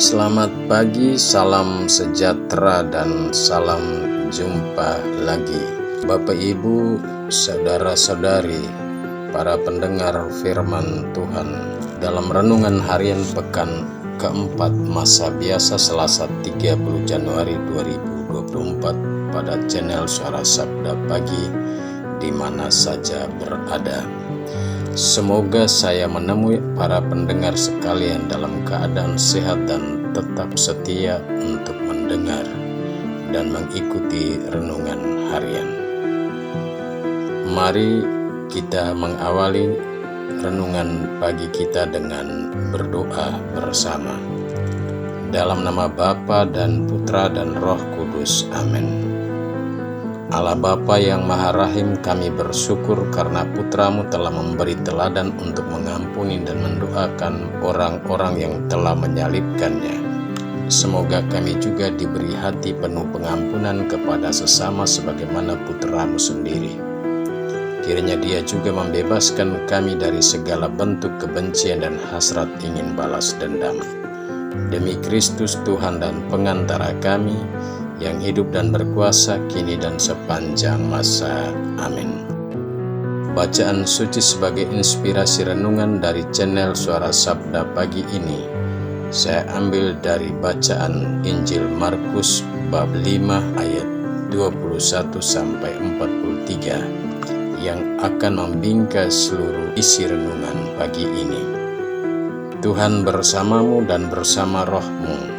Selamat pagi, salam sejahtera dan salam jumpa lagi. Bapak Ibu, saudara-saudari, para pendengar firman Tuhan, dalam renungan harian pekan keempat masa biasa Selasa 30 Januari 2024 pada channel Suara Sabda Pagi di mana saja berada. Semoga saya menemui para pendengar sekalian dalam keadaan sehat dan tetap setia untuk mendengar dan mengikuti renungan harian. Mari kita mengawali renungan pagi kita dengan berdoa bersama. Dalam nama Bapa dan Putra dan Roh Kudus. Amin. Allah Bapa yang Maha Rahim, kami bersyukur karena Putramu telah memberi teladan untuk mengampuni dan mendoakan orang-orang yang telah menyalibkannya. Semoga kami juga diberi hati penuh pengampunan kepada sesama sebagaimana Putramu sendiri. Kiranya Dia juga membebaskan kami dari segala bentuk kebencian dan hasrat ingin balas dendam. Demi Kristus Tuhan dan pengantara kami, yang hidup dan berkuasa kini dan sepanjang masa. Amin. Bacaan suci sebagai inspirasi renungan dari channel Suara Sabda Pagi ini saya ambil dari bacaan Injil Markus bab 5 ayat 21 sampai 43 yang akan membingkai seluruh isi renungan pagi ini. Tuhan bersamamu dan bersama rohmu.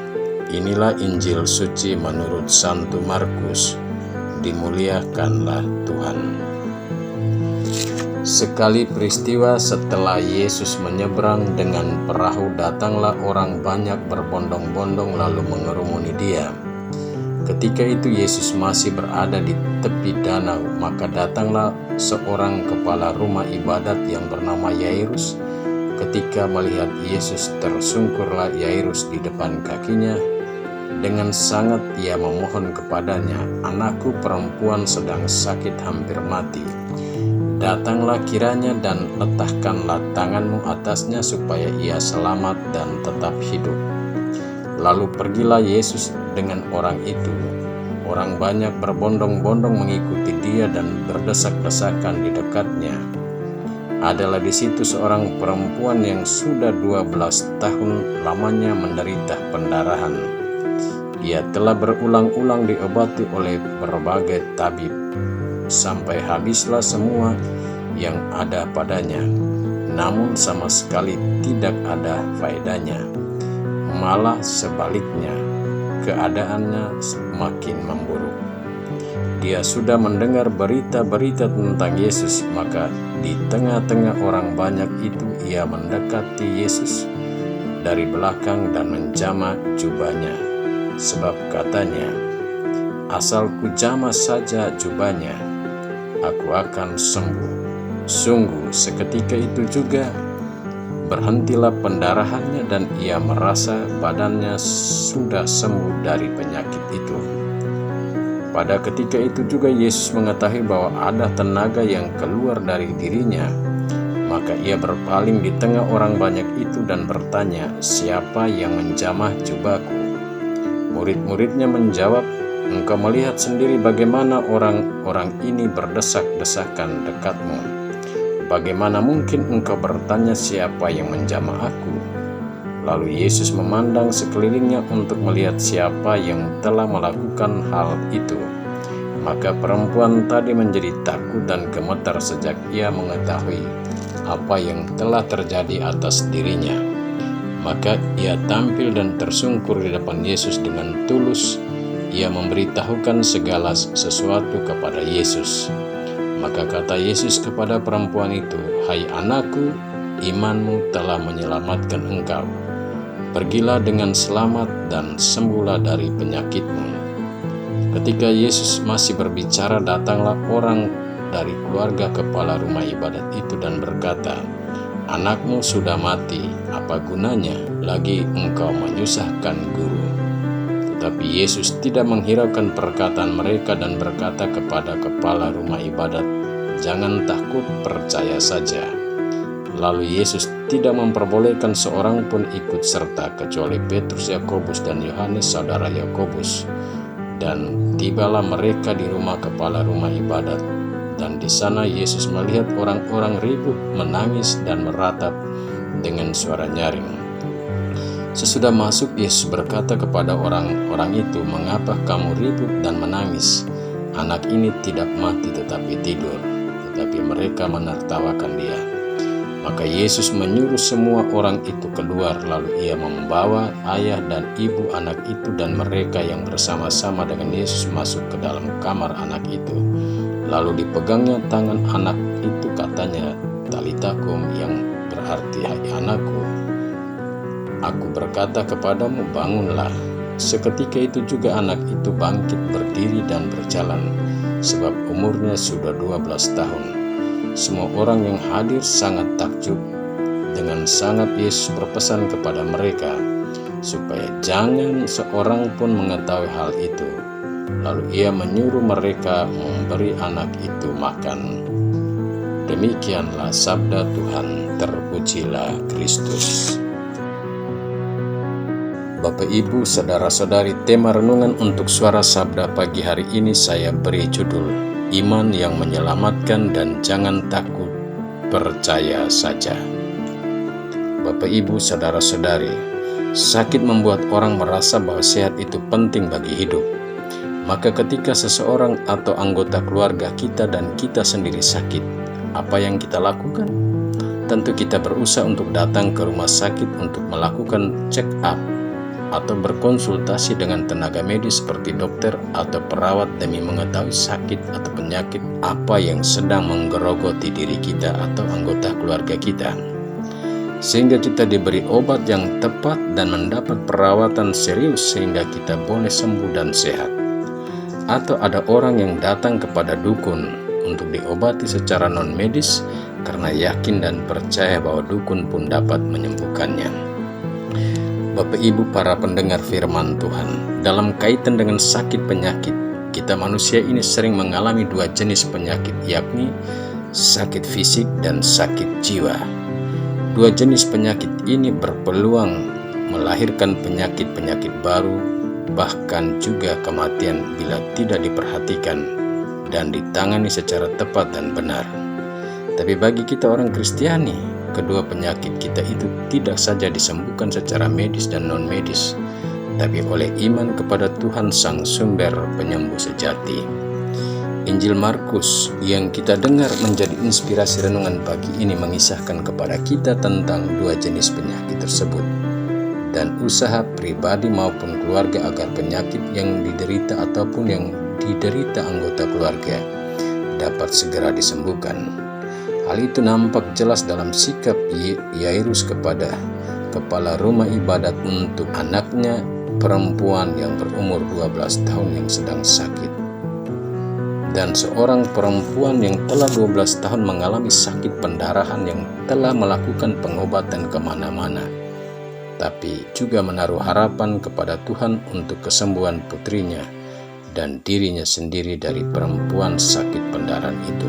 Inilah Injil suci menurut Santo Markus. Dimuliakanlah Tuhan. Sekali peristiwa setelah Yesus menyeberang dengan perahu, datanglah orang banyak berbondong-bondong lalu mengerumuni Dia. Ketika itu Yesus masih berada di tepi danau, maka datanglah seorang kepala rumah ibadat yang bernama Yairus. Ketika melihat Yesus, tersungkurlah Yairus di depan kakinya. Dengan sangat ia memohon kepadanya, "Anakku perempuan sedang sakit hampir mati. Datanglah kiranya dan letakkanlah tanganmu atasnya supaya ia selamat dan tetap hidup." Lalu pergilah Yesus dengan orang itu. Orang banyak berbondong-bondong mengikuti Dia dan berdesak-desakan di dekatnya. Adalah di situ seorang perempuan yang sudah 12 tahun lamanya menderita pendarahan. Ia telah berulang-ulang diobati oleh berbagai tabib, sampai habislah semua yang ada padanya, namun sama sekali tidak ada faedahnya. Malah sebaliknya, keadaannya semakin memburuk. Dia sudah mendengar berita-berita tentang Yesus, maka di tengah-tengah orang banyak itu ia mendekati Yesus dari belakang dan menjamah jubahnya. Sebab katanya, "Asal kujamah saja jubahnya, aku akan sembuh." Sungguh seketika itu juga berhentilah pendarahannya dan ia merasa badannya sudah sembuh dari penyakit itu. Pada ketika itu juga Yesus mengetahui bahwa ada tenaga yang keluar dari dirinya. Maka ia berpaling di tengah orang banyak itu dan bertanya, "Siapa yang menjamah jubahku?" Murid-muridnya menjawab, "Engkau melihat sendiri bagaimana orang-orang ini berdesak-desakan dekatmu. Bagaimana mungkin engkau bertanya siapa yang menjamah aku?" Lalu Yesus memandang sekelilingnya untuk melihat siapa yang telah melakukan hal itu. Maka perempuan tadi menjadi takut dan gemetar sejak ia mengetahui apa yang telah terjadi atas dirinya. Maka ia tampil dan tersungkur di depan Yesus dengan tulus. Ia memberitahukan segala sesuatu kepada Yesus. Maka kata Yesus kepada perempuan itu, "Hai anakku, imanmu telah menyelamatkan engkau. Pergilah dengan selamat dan sembuhlah dari penyakitmu." Ketika Yesus masih berbicara, datanglah orang dari keluarga kepala rumah ibadat itu dan berkata, "Anakmu sudah mati, apa gunanya lagi engkau menyusahkan guru?" Tetapi Yesus tidak menghiraukan perkataan mereka dan berkata kepada kepala rumah ibadat, "Jangan takut, percaya saja." Lalu Yesus tidak memperbolehkan seorang pun ikut serta kecuali Petrus, Yakobus, dan Yohanes saudara Yakobus. Dan tibalah mereka di rumah kepala rumah ibadat. Dan di sana Yesus melihat orang-orang ribut, menangis, dan meratap dengan suara nyaring. Sesudah masuk, Yesus berkata kepada orang-orang itu, "Mengapa kamu ribut dan menangis? Anak ini tidak mati tetapi tidur." Tetapi mereka menertawakan dia. Maka Yesus menyuruh semua orang itu keluar, lalu ia membawa ayah dan ibu anak itu dan mereka yang bersama-sama dengan Yesus masuk ke dalam kamar anak itu. Lalu dipegangnya tangan anak itu, katanya, "Talita kum," yang berarti, "Hai anakku, aku berkata kepadamu, bangunlah." Seketika itu juga anak itu bangkit berdiri dan berjalan, sebab umurnya sudah 12 tahun. Semua orang yang hadir sangat takjub. Dengan sangat Yesus berpesan kepada mereka supaya jangan seorang pun mengetahui hal itu. Lalu ia menyuruh mereka memberi anak itu makan. Demikianlah sabda Tuhan. Terpujilah Kristus. Bapak, Ibu, saudara-saudari, tema renungan untuk Suara Sabda pagi hari ini saya beri judul Iman yang Menyelamatkan dan Jangan Takut, Percaya Saja. Bapak, Ibu, saudara-saudari, sakit membuat orang merasa bahwa sehat itu penting bagi hidup. Maka ketika seseorang atau anggota keluarga kita dan kita sendiri sakit, apa yang kita lakukan? Tentu kita berusaha untuk datang ke rumah sakit untuk melakukan check up atau berkonsultasi dengan tenaga medis seperti dokter atau perawat demi mengetahui sakit atau penyakit apa yang sedang menggerogoti diri kita atau anggota keluarga kita, sehingga kita diberi obat yang tepat dan mendapat perawatan serius sehingga kita boleh sembuh dan sehat. Atau ada orang yang datang kepada dukun untuk diobati secara non-medis karena yakin dan percaya bahwa dukun pun dapat menyembuhkannya. Bapak, Ibu, para pendengar firman Tuhan, dalam kaitan dengan sakit penyakit, kita manusia ini sering mengalami dua jenis penyakit, yakni sakit fisik dan sakit jiwa. Dua jenis penyakit ini berpeluang melahirkan penyakit-penyakit baru, bahkan juga kematian bila tidak diperhatikan dan ditangani secara tepat dan benar. Tapi bagi kita orang Kristiani, kedua penyakit kita itu tidak saja disembuhkan secara medis dan non-medis, tapi oleh iman kepada Tuhan Sang Sumber Penyembuh sejati. Injil Markus yang kita dengar menjadi inspirasi renungan pagi ini mengisahkan kepada kita tentang dua jenis penyakit tersebut dan usaha pribadi maupun keluarga agar penyakit yang diderita ataupun yang diderita anggota keluarga dapat segera disembuhkan. Hal itu nampak jelas dalam sikap Yairus kepada kepala rumah ibadat untuk anaknya perempuan yang berumur 12 tahun yang sedang sakit. Dan seorang perempuan yang telah 12 tahun mengalami sakit pendarahan yang telah melakukan pengobatan kemana-mana, tapi juga menaruh harapan kepada Tuhan untuk kesembuhan putrinya dan dirinya sendiri dari perempuan sakit pendarahan itu.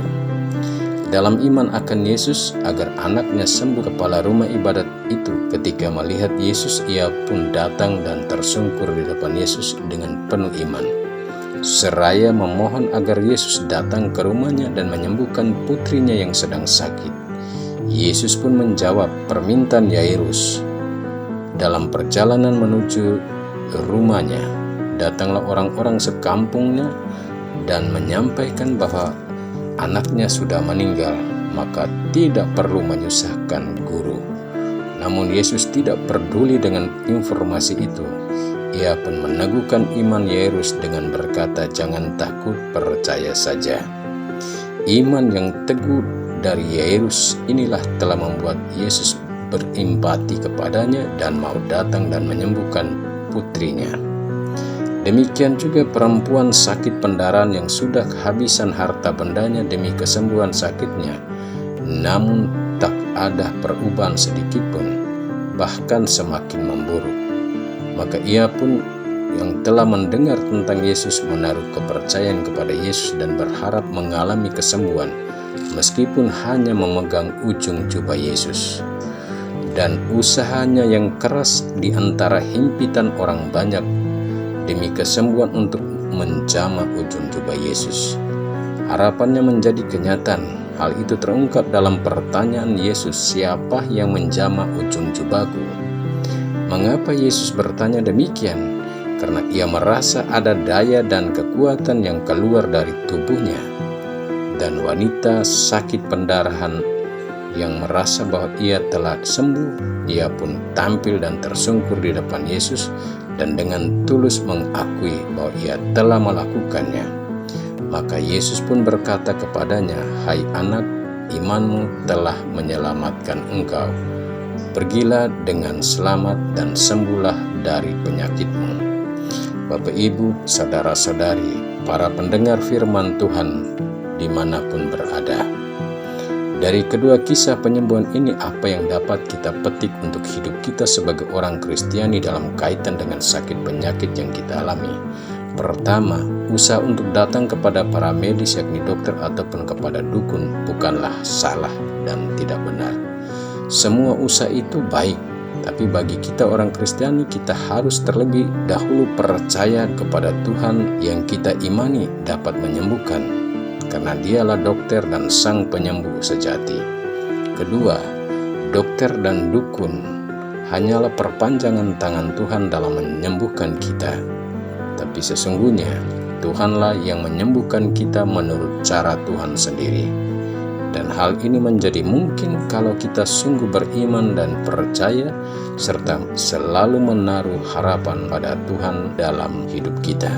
Dalam iman akan Yesus agar anaknya sembuh, kepala rumah ibadat itu ketika melihat Yesus, ia pun datang dan tersungkur di depan Yesus dengan penuh iman, seraya memohon agar Yesus datang ke rumahnya dan menyembuhkan putrinya yang sedang sakit. Yesus pun menjawab permintaan Yairus. Dalam perjalanan menuju rumahnya, datanglah orang-orang sekampungnya dan menyampaikan bahwa anaknya sudah meninggal, maka tidak perlu menyusahkan guru. Namun Yesus tidak peduli dengan informasi itu. Ia pun meneguhkan iman Yairus dengan berkata, "Jangan takut, percaya saja." Iman yang teguh dari Yairus inilah telah membuat Yesus berempati kepadanya dan mau datang dan menyembuhkan putrinya. Demikian juga perempuan sakit pendarahan yang sudah kehabisan harta bendanya demi kesembuhan sakitnya, namun tak ada perubahan sedikitpun, bahkan semakin memburuk. Maka ia pun yang telah mendengar tentang Yesus menaruh kepercayaan kepada Yesus dan berharap mengalami kesembuhan. meskipun hanya memegang ujung jubah Yesus. Dan usahanya yang keras di antara himpitan orang banyak demi kesembuhan untuk menjamah ujung jubah Yesus. Harapannya menjadi kenyataan. Hal itu terungkap dalam pertanyaan Yesus, "Siapa yang menjamah ujung jubahku?" Mengapa Yesus bertanya demikian? Karena ia merasa ada daya dan kekuatan yang keluar dari tubuhnya. Dan wanita sakit pendarahan yang merasa bahwa ia telah sembuh, ia pun tampil dan tersungkur di depan Yesus dan dengan tulus mengakui bahwa ia telah melakukannya. Maka Yesus pun berkata kepadanya, "Hai anak, imanmu telah menyelamatkan engkau. Pergilah dengan selamat dan sembuhlah dari penyakitmu." Bapak, Ibu, saudara-saudari, para pendengar firman Tuhan dimanapun berada, dari kedua kisah penyembuhan ini, apa yang dapat kita petik untuk hidup kita sebagai orang Kristiani dalam kaitan dengan sakit penyakit yang kita alami? Pertama, usaha untuk datang kepada para medis yakni dokter ataupun kepada dukun bukanlah salah dan tidak benar. Semua usaha itu baik, tapi bagi kita orang Kristiani, kita harus terlebih dahulu percaya kepada Tuhan yang kita imani dapat menyembuhkan, karena dialah dokter dan sang penyembuh sejati. Kedua, dokter dan dukun hanyalah perpanjangan tangan Tuhan dalam menyembuhkan kita. Tapi sesungguhnya Tuhanlah yang menyembuhkan kita menurut cara Tuhan sendiri. Dan hal ini menjadi mungkin kalau kita sungguh beriman dan percaya serta selalu menaruh harapan pada Tuhan dalam hidup kita.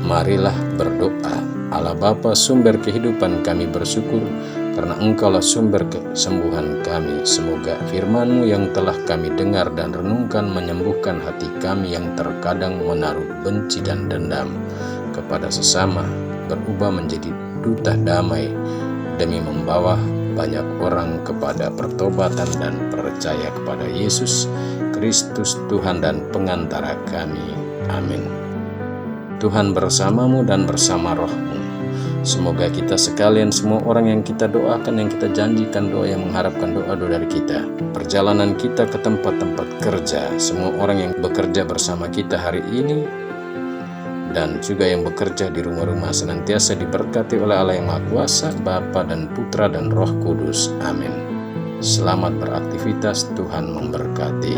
Marilah berdoa. Allah Bapa, sumber kehidupan, kami bersyukur karena Engkaulah sumber kesembuhan kami. Semoga firman-Mu yang telah kami dengar dan renungkan menyembuhkan hati kami yang terkadang menaruh benci dan dendam kepada sesama, berubah menjadi duta damai demi membawa banyak orang kepada pertobatan dan percaya kepada Yesus Kristus Tuhan dan pengantara kami. Amin. Tuhan bersamamu dan bersama rohmu. Semoga kita sekalian, semua orang yang kita doakan, yang kita janjikan doa, yang mengharapkan doa-doa dari kita, perjalanan kita ke tempat-tempat kerja, semua orang yang bekerja bersama kita hari ini, dan juga yang bekerja di rumah-rumah senantiasa diberkati oleh Allah yang Maha Kuasa, Bapa dan Putra dan Roh Kudus. Amin. Selamat beraktivitas, Tuhan memberkati.